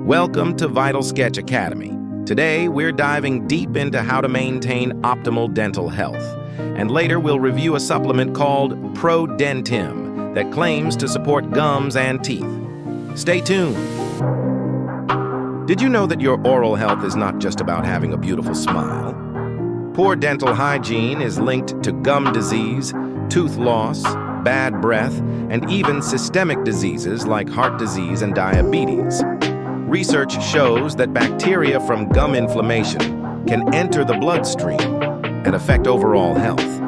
Welcome to Vital Sketch Academy. Today, we're diving deep into how to maintain optimal dental health. And later, we'll review a supplement called ProDentim that claims to support gums and teeth. Stay tuned. Did you know that your oral health is not just about having a beautiful smile? Poor dental hygiene is linked to gum disease, tooth loss, bad breath, and even systemic diseases like heart disease and diabetes. Research shows that bacteria from gum inflammation can enter the bloodstream and affect overall health.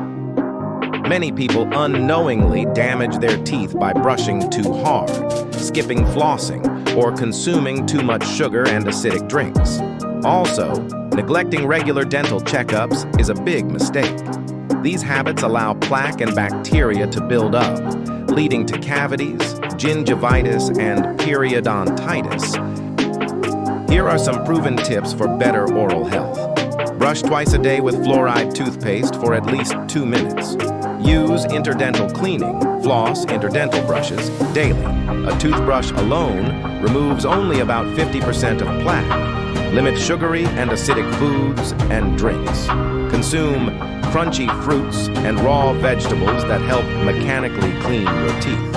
Many people unknowingly damage their teeth by brushing too hard, skipping flossing, or consuming too much sugar and acidic drinks. Also, neglecting regular dental checkups is a big mistake. These habits allow plaque and bacteria to build up, leading to cavities, gingivitis, and periodontitis. Here are some proven tips for better oral health. Brush twice a day with fluoride toothpaste for at least 2 minutes. Use interdental cleaning, floss interdental brushes daily. A toothbrush alone removes only about 50% of plaque. Limit sugary and acidic foods and drinks. Consume crunchy fruits and raw vegetables that help mechanically clean your teeth.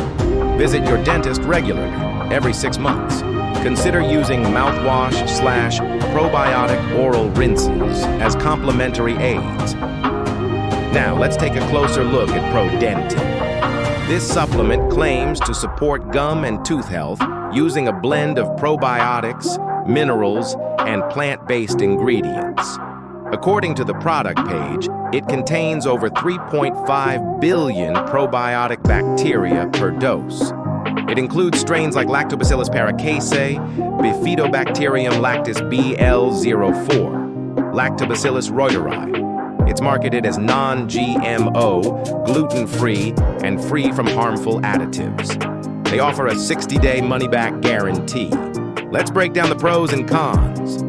Visit your dentist regularly, every 6 months. Consider using mouthwash/probiotic oral rinses as complementary aids. Now, let's take a closer look at ProDentim. This supplement claims to support gum and tooth health using a blend of probiotics, minerals, and plant-based ingredients. According to the product page, it contains over 3.5 billion probiotic bacteria per dose. It includes strains like Lactobacillus paracasei, Bifidobacterium lactis BL04, Lactobacillus reuteri. It's marketed as non-GMO, gluten-free, and free from harmful additives. They offer a 60-day money-back guarantee. Let's break down the pros and cons.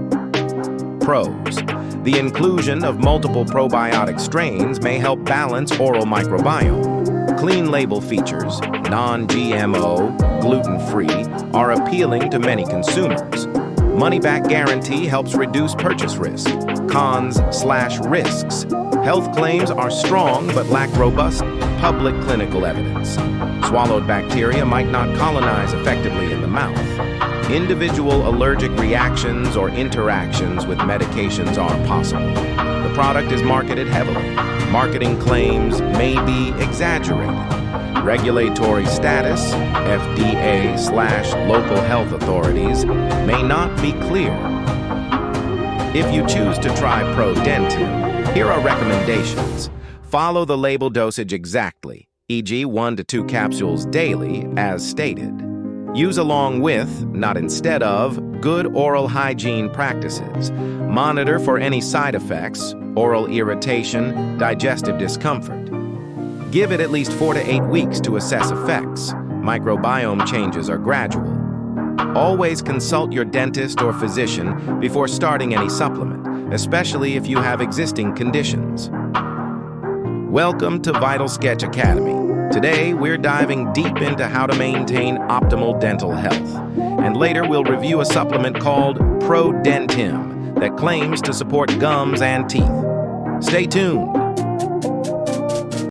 Pros. The inclusion of multiple probiotic strains may help balance oral microbiome. Clean label features, non-GMO, gluten-free, are appealing to many consumers. Money-back guarantee helps reduce purchase risk. Cons/risks. Health claims are strong but lack robust public clinical evidence. Swallowed bacteria might not colonize effectively in the mouth. Individual allergic reactions or interactions with medications are possible. The product is marketed heavily. Marketing claims may be exaggerated. Regulatory status, FDA/local health authorities, may not be clear. If you choose to try ProDentim, here are recommendations. Follow the label dosage exactly, e.g. 1 to 2 capsules daily as stated. Use along with, not instead of, good oral hygiene practices. Monitor for any side effects, oral irritation, digestive discomfort. Give it at least 4 to 8 weeks to assess effects. Microbiome changes are gradual. Always consult your dentist or physician before starting any supplement, especially if you have existing conditions. Welcome to Vital Sketch Academy. Today, we're diving deep into how to maintain optimal dental health. And later, we'll review a supplement called ProDentim that claims to support gums and teeth. Stay tuned.